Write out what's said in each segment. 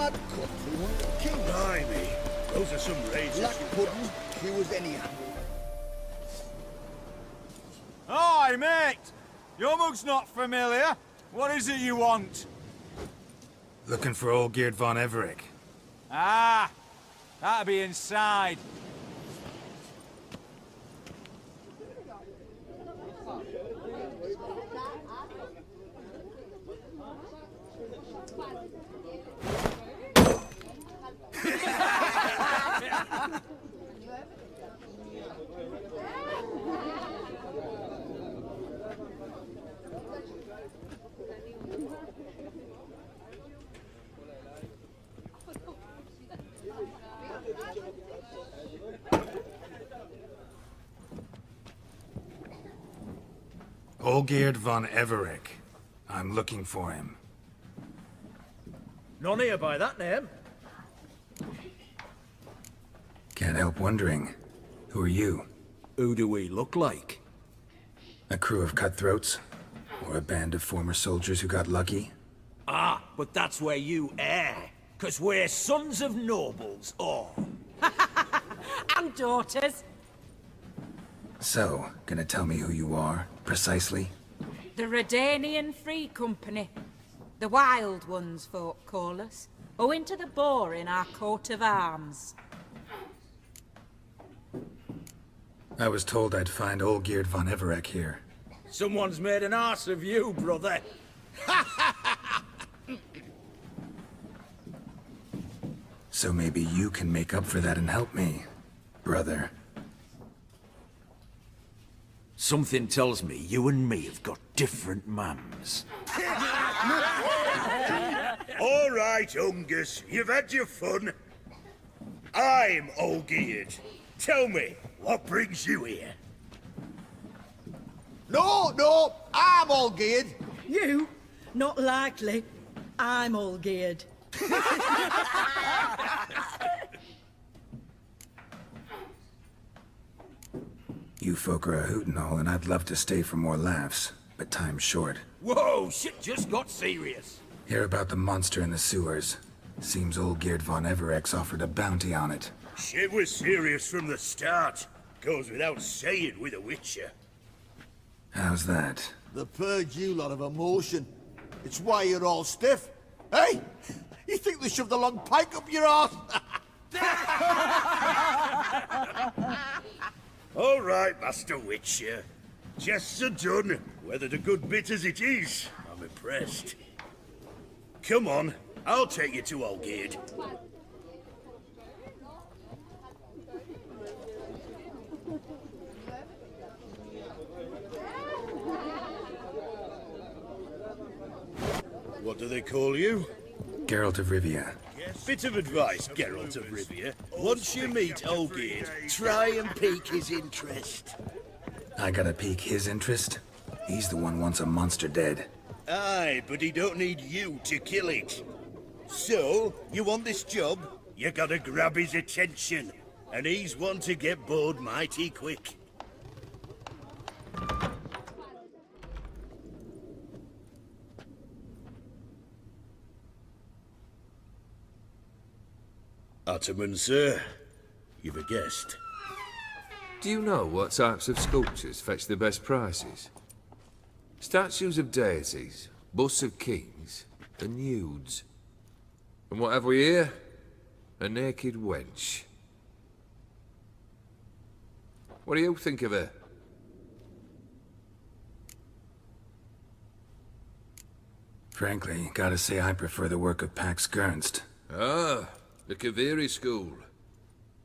mad cut through one of the kings. Blimey, those are some razors. Black pudding, cue as any handle. Hi, mate! Your mug's not familiar. What is it you want? Looking for old Geert von Everec. Ah, that'll be inside. Olgierd von Everec. I'm looking for him. None here by that name. Can't help wondering. Who are you? Who do we look like? A crew of cutthroats? Or a band of former soldiers who got lucky? Ah, but that's where you err. 'Cause we're sons of nobles, all. And daughters. So, gonna tell me who you are, precisely? The Redanian Free Company. The Wild Ones, folk call us. Owing to the boar in our coat of arms. I was told I'd find Olgierd von Everec here. Someone's made an arse of you, brother. So maybe you can make up for that and help me, brother. Something tells me you and me have got different mums. All right, Ungus, you've had your fun. I'm Olgierd. Tell me, what brings you here? No, I'm all geared. You? Not likely. I'm all geared. You folk are a hoot and all, and I'd love to stay for more laughs, but time's short. Whoa, shit just got serious. Hear about the monster in the sewers. Seems Olgierd von Everec's offered a bounty on it. Shit was serious from the start. Goes without saying with a Witcher. How's that? The purge you lot of emotion. It's why you're all stiff. Hey! You think they shoved a long pike up your arse? All right, Master Witcher. Jests are done, whether the good bit as it is. I'm impressed. Come on, I'll take you to Olgierd. What do they call you? Geralt of Rivia. Bit of advice, Geralt of Rivia. Once you meet Olgierd, try and pique his interest. I gotta pique his interest? He's the one wants a monster dead. Aye, but he don't need you to kill it. So, you want this job? You gotta grab his attention. And he's one to get bored mighty quick. Ottoman, sir. You've a guest. Do you know what types of sculptures fetch the best prices? Statues of deities, busts of kings, and nudes. And what have we here? A naked wench. What do you think of her? Frankly, gotta say I prefer the work of Pax Gernst. Ah, the Kaviri school.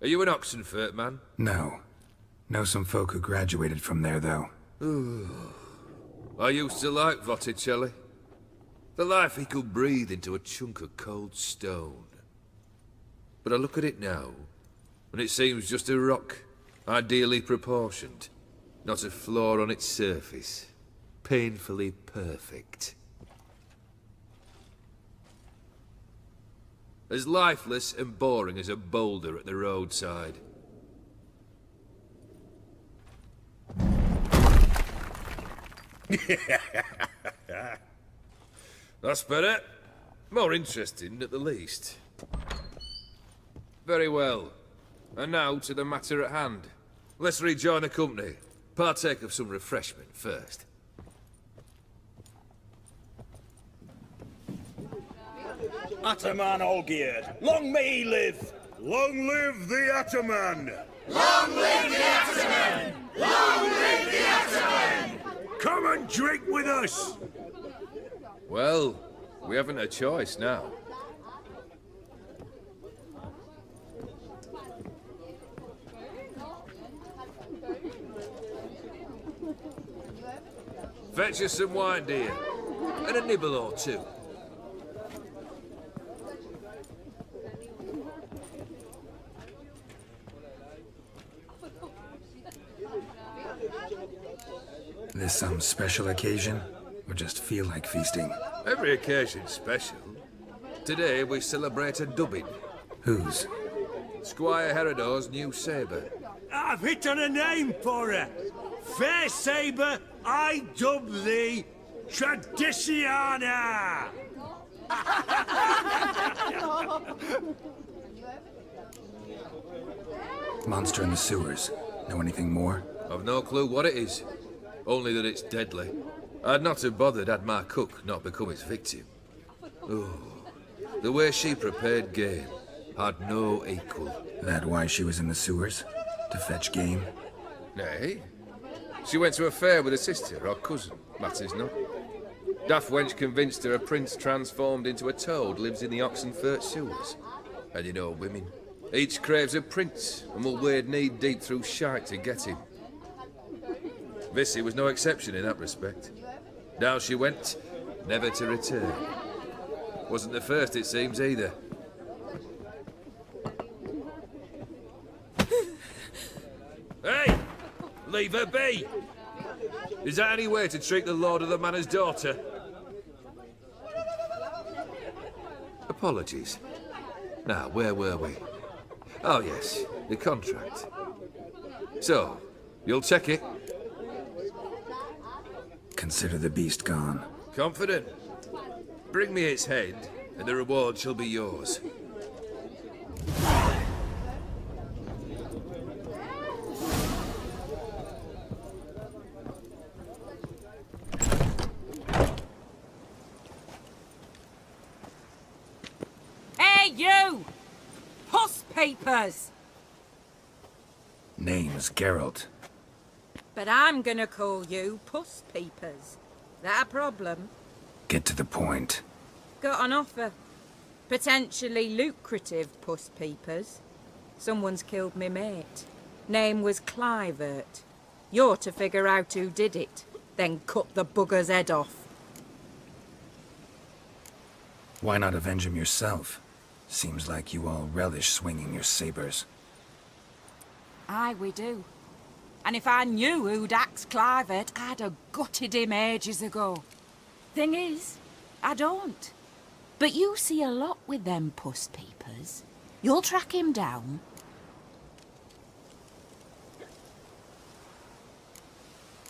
Are you an Oxenfurt man? No. Know some folk who graduated from there, though. I used to like Botticelli. The life he could breathe into a chunk of cold stone. But I look at it now, and it seems just a rock, ideally proportioned. Not a flaw on its surface. Painfully perfect. As lifeless and boring as a boulder at the roadside. That's better. More interesting, at the least. Very well. And now to the matter at hand. Let's rejoin the company. Partake of some refreshment first. Ataman all-geared. Long may he live! Long live the Ataman! Long live the Ataman! Long live the Ataman! Come and drink with us! Well, we haven't a choice now. Fetch us some wine, dear. And a nibble or two. This some special occasion? Or just feel like feasting? Every occasion's special. Today we celebrate a dubbing. Whose? Squire Herodor's new sabre. I've hit on a name for her. Fair Sabre, I dub thee Tradiciana! Monster in the sewers. Know anything more? I've no clue what it is. Only that it's deadly. I'd not have bothered had my cook not become its victim. Oh, the way she prepared game had no equal. That why she was in the sewers? To fetch game? Nay. She went to a fair with a sister or cousin, matters not. Daft wench convinced her a prince transformed into a toad lives in the Oxenfurt sewers. And you know women. Each craves a prince and will wade knee-deep through shite to get him. Vissy was no exception in that respect. Down she went, never to return. Wasn't the first, it seems, either. Hey! Leave her be! Is that any way to treat the lord of the manor's daughter? Apologies. Now, where were we? Oh yes, the contract. So, you'll check it? Consider the beast gone. Confident? Bring me its head, and the reward shall be yours. Hey, you! Puss papers! Name's Geralt. But I'm gonna call you Puss Peepers. That a problem? Get to the point. Got an offer. Potentially lucrative Puss Peepers. Someone's killed me mate. Name was Clivert. You're to figure out who did it, then cut the bugger's head off. Why not avenge him yourself? Seems like you all relish swinging your sabers. Aye, we do. And if I knew who'd axed Clivert, I'd have gutted him ages ago. Thing is, I don't. But you see a lot with them Puss Peepers. You'll track him down.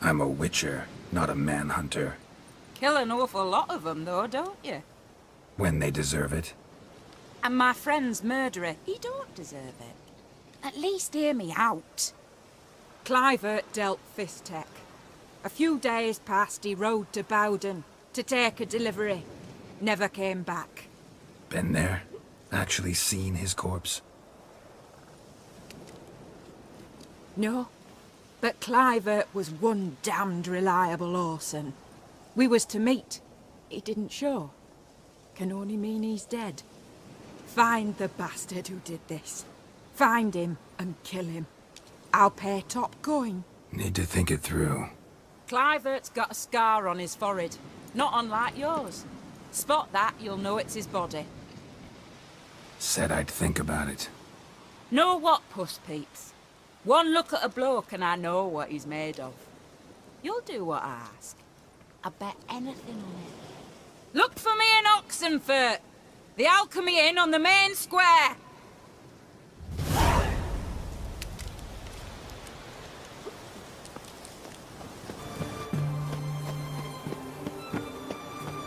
I'm a witcher, not a manhunter. Kill an awful lot of them, though, don't you? When they deserve it. And my friend's murderer, he don't deserve it. At least hear me out. Clivert dealt Fistech. A few days past, he rode to Bowden to take a delivery. Never came back. Been there? Actually seen his corpse? No. But Clivert was one damned reliable Orson. We was to meet. He didn't show. Can only mean he's dead. Find the bastard who did this. Find him and kill him. I'll pay top coin. Need to think it through. Clivert's got a scar on his forehead. Not unlike yours. Spot that, you'll know it's his body. Said I'd think about it. Know what, Puss Peeps? One look at a bloke and I know what he's made of. You'll do what I ask. I bet anything on it. Look for me in Oxenfurt! The Alchemy Inn on the main square!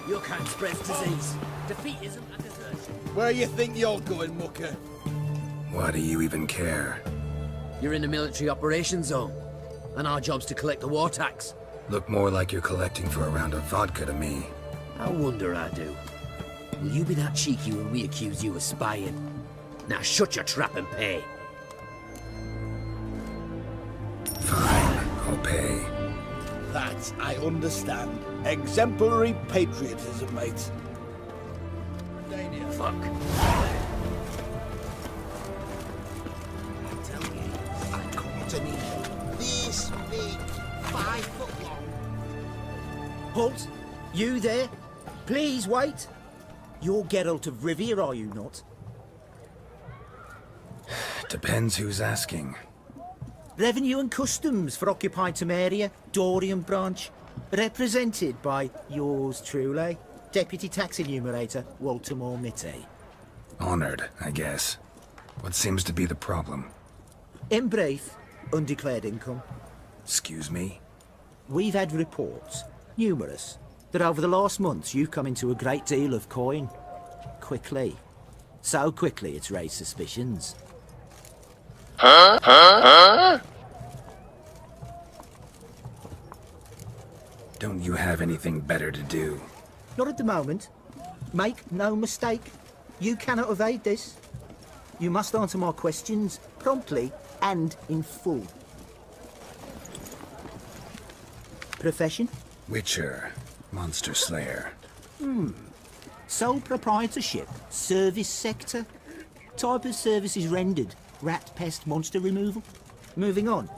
You can't spread disease. Defeat isn't a desertion. Where you think you're going, mucker? Why do you even care? You're in the military operations zone, and our job's to collect the war tax. Look more like you're collecting for a round of vodka to me. I wonder I do. Will you be that cheeky when we accuse you of spying? Now shut your trap and pay. Fine, I'll pay. That I understand. Exemplary patriotism, mate. Fuck. I tell you, I caught an eagle. This big, 5 foot long. Halt! You there? Please wait. You're Geralt of Rivia, are you not? Depends who's asking. Revenue and Customs for occupied Temeria, Dorian branch. Represented by yours truly, Deputy Tax Enumerator Walter Mitte. Honored, I guess. What seems to be the problem? In brief, undeclared income. Excuse me? We've had reports, numerous, that over the last months you've come into a great deal of coin. Quickly. So quickly it's raised suspicions. Don't you have anything better to do? Not at the moment. Make no mistake. You cannot evade this. You must answer my questions promptly and in full. Profession? Witcher. Monster Slayer. Sole proprietorship. Service sector. Type of services rendered. Rat pest monster removal. Moving on.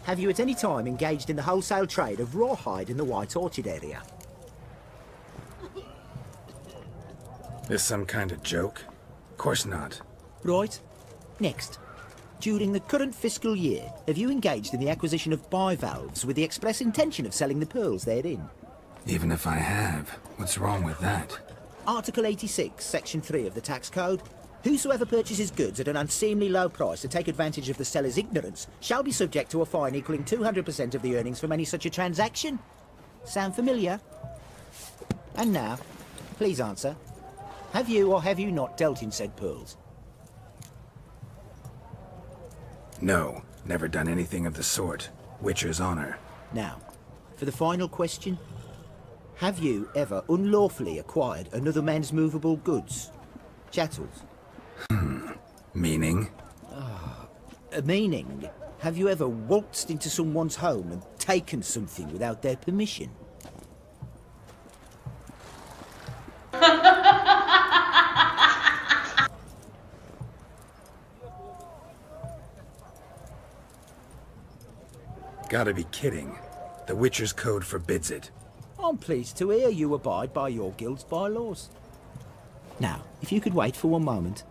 Have you at any time engaged in the wholesale trade of rawhide in the White Orchard area? This some kind of joke? Of course not. Right. Next. During the current fiscal year, have you engaged in the acquisition of bivalves with the express intention of selling the pearls therein? Even if I have, what's wrong with that? Article 86, Section 3 of the Tax Code. Whosoever purchases goods at an unseemly low price to take advantage of the seller's ignorance shall be subject to a fine equaling 200% of the earnings from any such a transaction. Sound familiar? And now, please answer. Have you or have you not dealt in said pearls? No, never done anything of the sort. Witcher's honor. Now, for the final question. Have you ever unlawfully acquired another man's movable goods? Chattels? Meaning? Meaning, have you ever waltzed into someone's home and taken something without their permission? Gotta be kidding. The Witcher's Code forbids it. I'm pleased to hear you abide by your guild's bylaws. Now, if you could wait for one moment.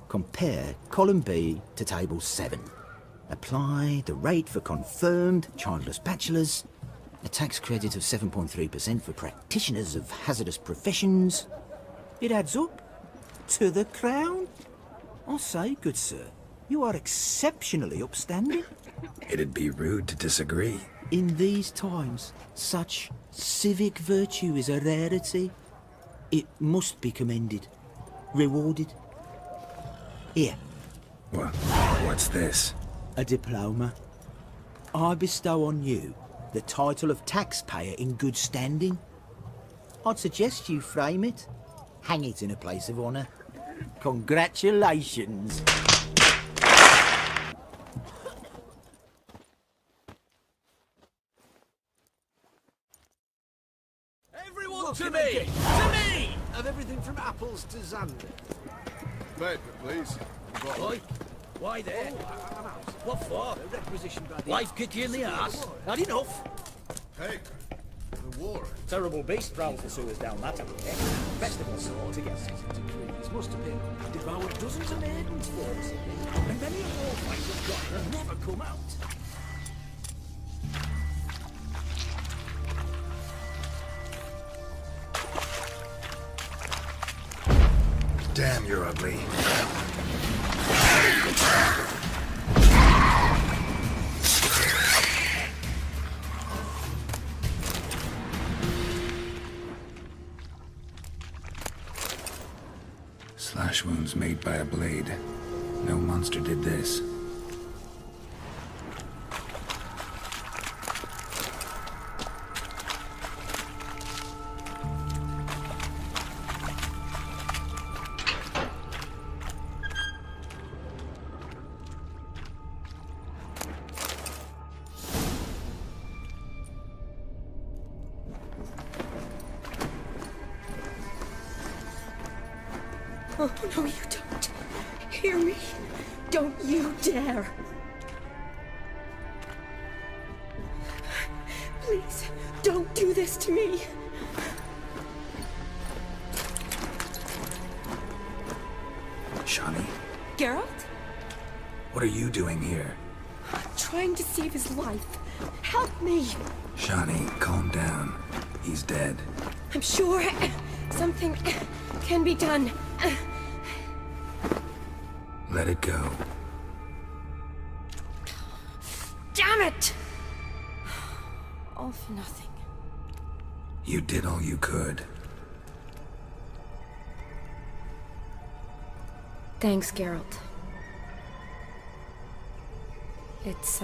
Compare column B to table 7. Apply the rate for confirmed childless bachelors. A tax credit of 7.3% for practitioners of hazardous professions. It adds up to the crown. I say, good sir, you are exceptionally upstanding. It'd be rude to disagree. In these times, such civic virtue is a rarity. It must be commended, rewarded. Here. What's this? A diploma. I bestow on you the title of taxpayer in good standing. I'd suggest you frame it, hang it in a place of honour. Congratulations. Everyone to me! To me! Of everything from apples to Xander. Paper, please. Oi, why there? What for? Requisitioned by the... Life kick you in the ass? Not enough. Hey, the war. Terrible beast prowls the sewers down that alley. Festival sort to get Degrees must have been Devoured dozens of maidens for us. And many a war fight has gone and never come out. Damn, you're ugly. flesh wounds made by a blade. No monster did this. Oh, no, you don't. Hear me? Don't you dare. Please, don't do this to me. Shani, Geralt? what are you doing here? Trying to save his life. Help me. Shani, calm down. He's dead. I'm sure something can be done. Let it go. Damn it! All for nothing. You did all you could. Thanks, Geralt. It's,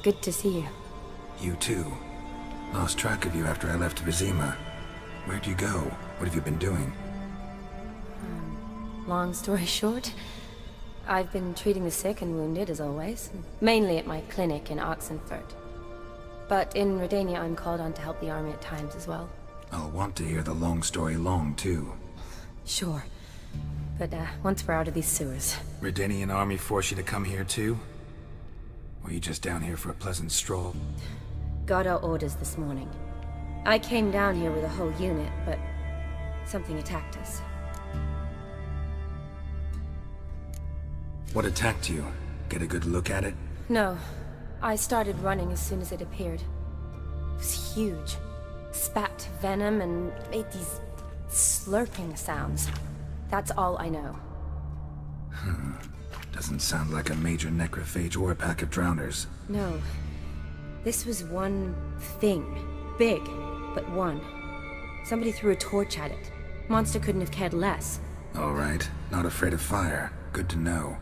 good to see you. You too. Lost track of you after I left Vizima. Where'd you go? What have you been doing? Long story short, I've been treating the sick and wounded, as always. Mainly at my clinic in Oxenfurt. But in Redania, I'm called on to help the army at times as well. I'll want to hear the long story long, too. Sure. But, once we're out of these sewers. Redanian army force you to come here, too? Or are you just down here for a pleasant stroll? Got our orders this morning. I came down here with a whole unit, but something attacked us. What attacked you? Get a good look at it? No. I started running as soon as it appeared. It was huge. Spat venom and made these slurping sounds. That's all I know. Doesn't sound like a major necrophage or a pack of drowners. No. This was one thing. Big, but one. Somebody threw a torch at it. Monster couldn't have cared less. All right. Not afraid of fire. Good to know.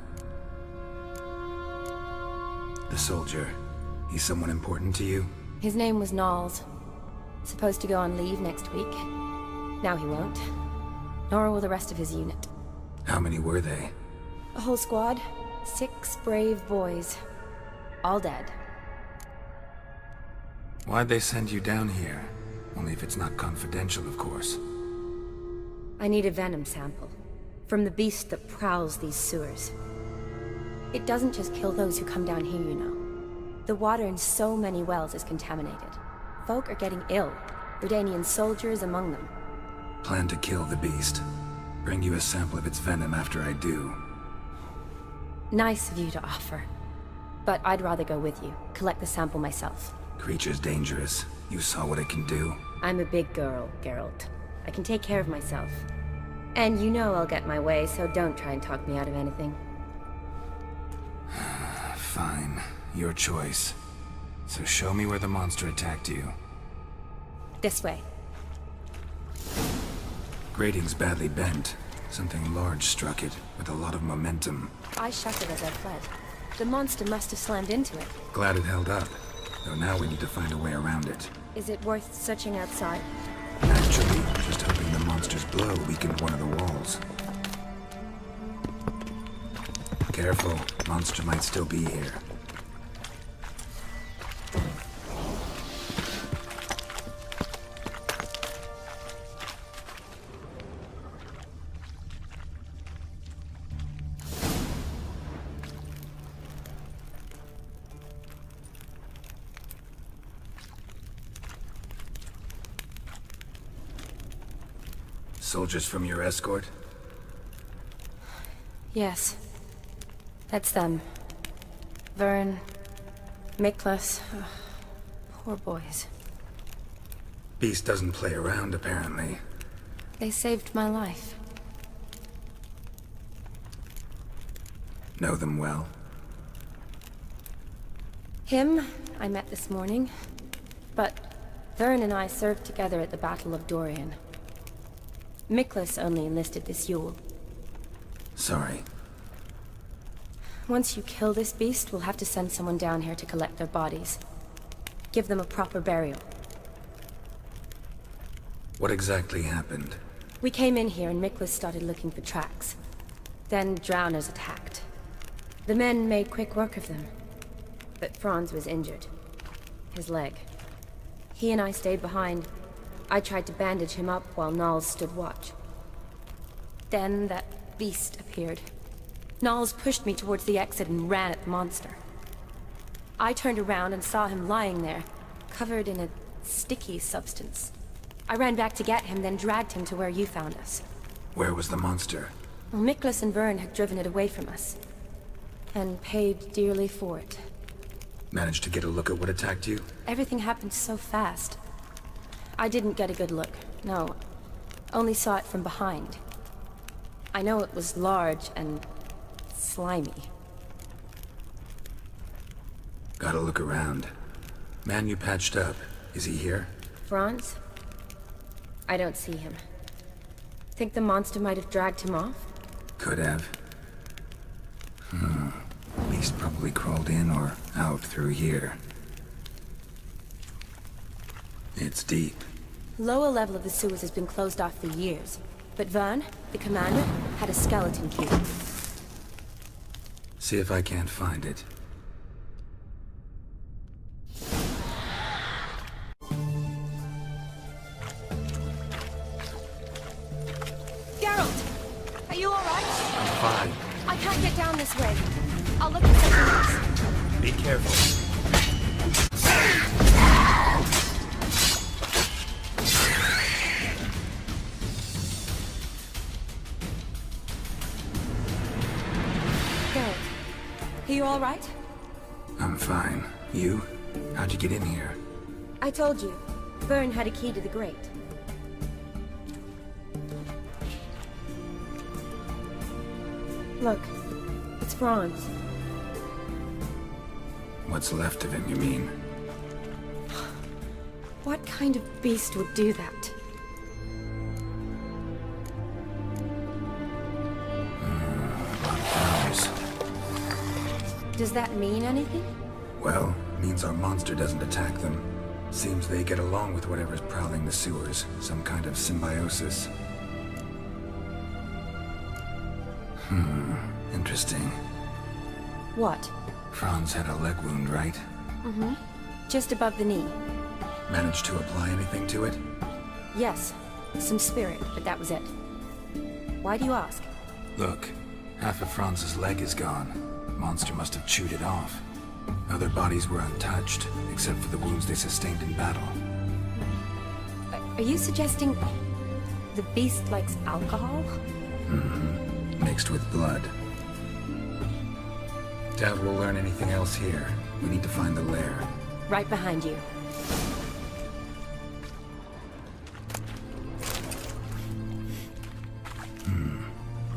The soldier. He's someone important to you? His name was Knowles. Supposed to go on leave next week. Now he won't. Nor will the rest of his unit. How many were they? A whole squad. 6 brave boys. All dead. Why'd they send you down here? Only if it's not confidential, of course. I need a venom sample. From the beast that prowls these sewers. It doesn't just kill those who come down here, you know. The water in so many wells is contaminated. Folk are getting ill. Redanian soldiers among them. Plan to kill the beast. Bring you a sample of its venom after I do. Nice of you to offer. But I'd rather go with you. Collect the sample myself. Creature's dangerous. You saw what it can do. I'm a big girl, Geralt. I can take care of myself. And you know I'll get my way, so don't try and talk me out of anything. Fine. Your choice. So show me where the monster attacked you. This way. Grating's badly bent. Something large struck it, with a lot of momentum. I shut it as I fled. The monster must have slammed into it. Glad it held up. Though now we need to find a way around it. Is it worth searching outside? Naturally, just hoping the monster's blow weakened one of the walls. Careful, monster might still be here. Soldiers from your escort? Yes. That's them. Vern, Miklas. Poor boys. Beast doesn't play around, apparently. They saved my life. Know them well? Him, I met this morning. But Vern and I served together at the Battle of Dorian. Miklas only enlisted this Yule. Sorry. Once you kill this beast, we'll have to send someone down here to collect their bodies. Give them a proper burial. What exactly happened? We came in here and Miklas started looking for tracks. Then drowners attacked. The men made quick work of them. But Franz was injured. His leg. He and I stayed behind. I tried to bandage him up while Nals stood watch. Then that beast appeared. Nals pushed me towards the exit and ran at the monster. I turned around and saw him lying there, covered in a sticky substance. I ran back to get him, then dragged him to where you found us. Where was the monster? Well, Miklas and Vern had driven it away from us. And paid dearly for it. Managed to get a look at what attacked you? Everything happened so fast. I didn't get a good look, no. Only saw it from behind. I know it was large and slimy. Gotta look around. Man you patched up, is he here? Franz? I don't see him. Think the monster might have dragged him off? Could have. Beast probably crawled in or out through here. It's deep. Lower level of the sewers has been closed off for years. But Vern, the commander, had a skeleton key. See if I can't find it. Geralt! Are you alright? I'm fine. I can't get down this way. I'll look for something else. Be careful. Geralt, are you alright? I'm fine. You? How'd you get in here? I told you. Vern had a key to the grate. Look, it's Franz. What's left of him, you mean? What kind of beast would do that? Does that mean anything? Well, means our monster doesn't attack them. Seems they get along with whatever's prowling the sewers. Some kind of symbiosis. Interesting. What? Franz had a leg wound, right? Mm-hmm. Just above the knee. Managed to apply anything to it? Yes. Some spirit, but that was it. Why do you ask? Look, half of Franz's leg is gone. Monster must have chewed it off. Other bodies were untouched, except for the wounds they sustained in battle. Are you suggesting the beast likes alcohol? Mixed with blood. Doubt we'll learn anything else here. We need to find the lair. Right behind you.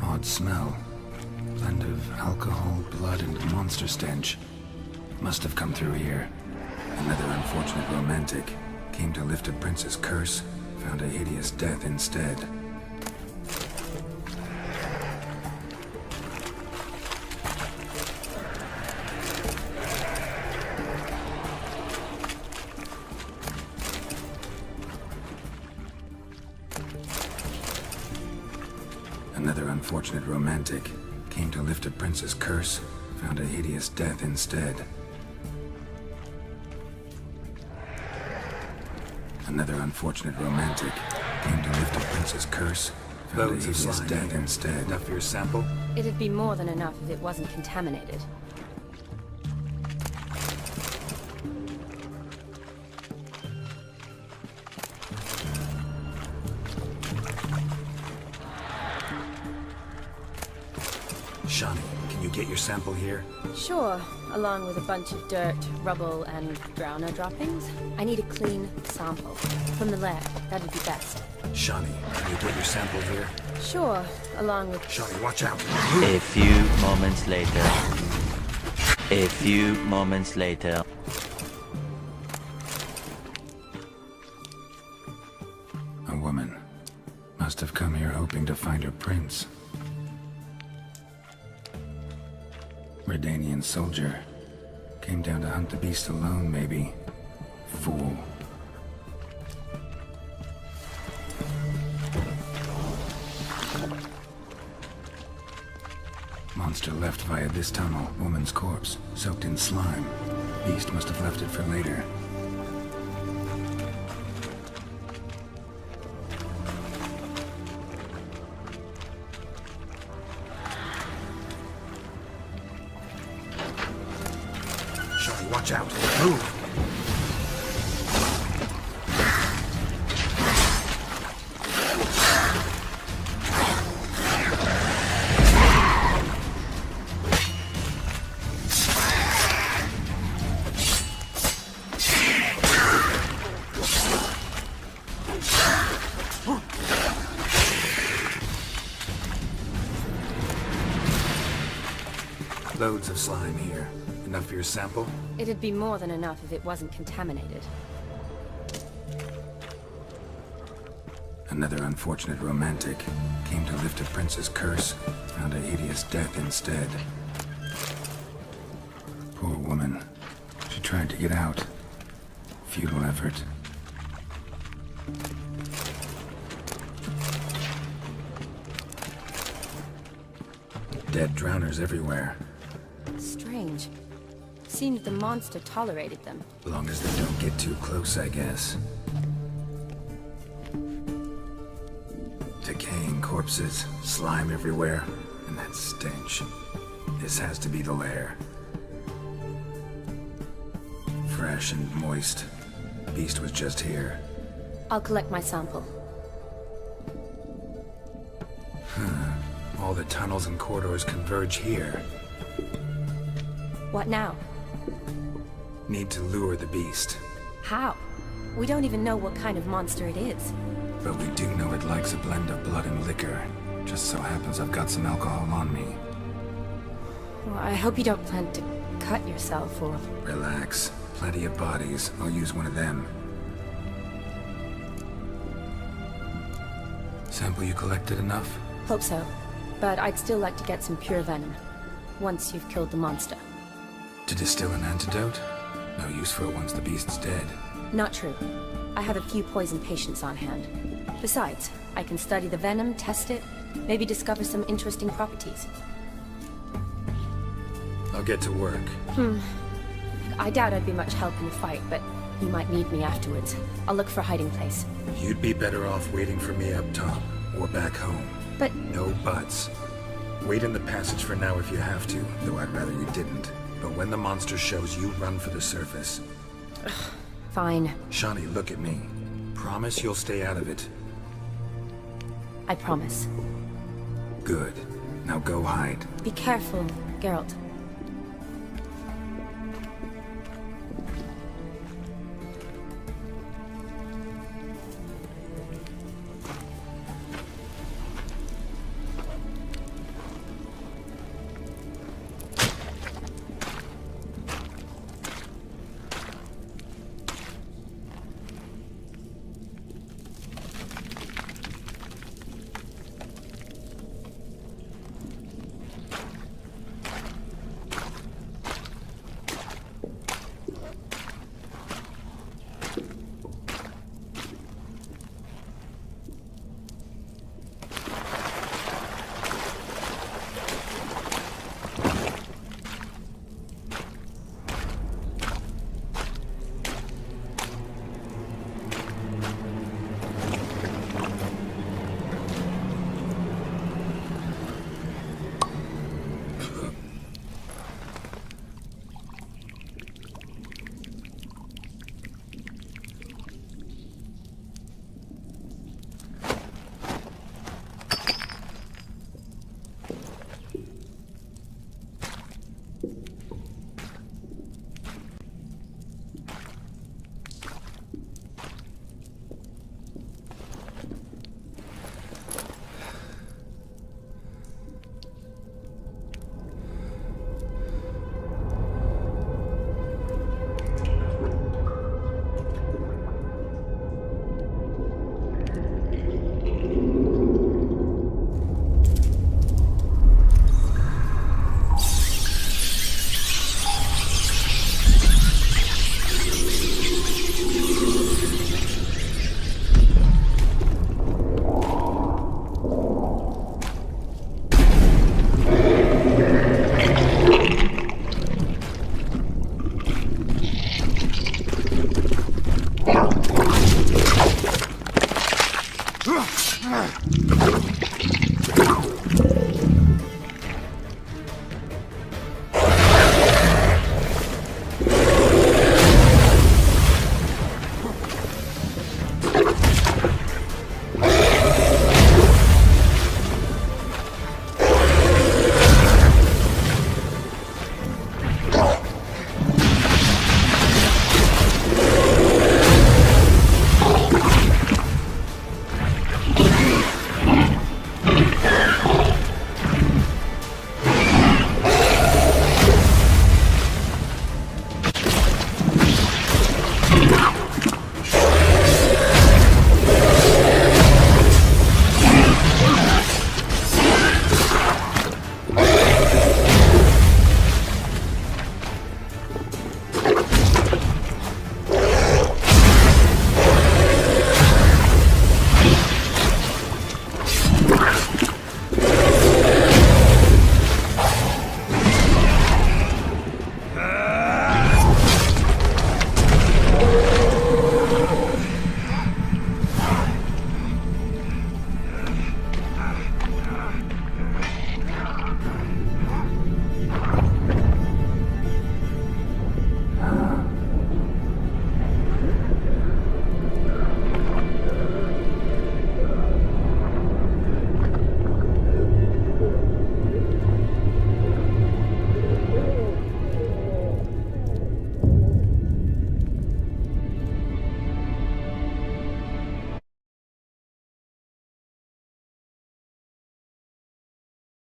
Odd smell. Blend of alcohol, blood, and monster stench. Must have come through here. Another unfortunate romantic. Came to lift a prince's curse, found a hideous death instead. Another unfortunate romantic. Came to lift a prince's curse, found a hideous death instead. Another unfortunate romantic. Came to lift a prince's curse, found a hideous death instead. Enough for your sample? It'd be more than enough if it wasn't contaminated. Shani, can you get your sample here? Sure, along with a bunch of dirt, rubble, and drowner droppings. I need a clean sample. From the lab, that'd be best. Shani, can you get your sample here? Sure, along with... Shani, watch out! A few moments later. A few moments later. A woman. Must have come here hoping to find her prince. Redanian soldier. Came down to hunt the beast alone, maybe. Fool. Monster left via this tunnel. Woman's corpse, soaked in slime. Beast must have left it for later. Shorty, watch out. Move! Loads of slime here. Enough for your sample? It'd be more than enough if it wasn't contaminated. Another unfortunate romantic. Came to lift a prince's curse. Found a hideous death instead. Poor woman. She tried to get out. Futile effort. Dead drowners everywhere. Strange. Seems the monster tolerated them. Long as they don't get too close, I guess. Decaying corpses, slime everywhere, and that stench. This has to be the lair. Fresh and moist. Beast was just here. I'll collect my sample. All the tunnels and corridors converge here. What now? Need to lure the beast. How? We don't even know what kind of monster it is. But we do know it likes a blend of blood and liquor. Just so happens I've got some alcohol on me. Well, I hope you don't plan to cut yourself or... Relax. Plenty of bodies. I'll use one of them. Sample you collected enough? Hope so. But I'd still like to get some pure venom. Once you've killed the monster. To distill an antidote? No use for it once the beast's dead. Not true. I have a few poison patients on hand. Besides, I can study the venom, test it, maybe discover some interesting properties. I'll get to work. I doubt I'd be much help in the fight, but you might need me afterwards. I'll look for a hiding place. You'd be better off waiting for me up top, or back home. But... No buts. Wait in the passage for now if you have to, though I'd rather you didn't. But when the monster shows, you run for the surface. Fine. Shawnee, look at me. Promise you'll stay out of it. I promise. Good. Now go hide. Be careful, Geralt.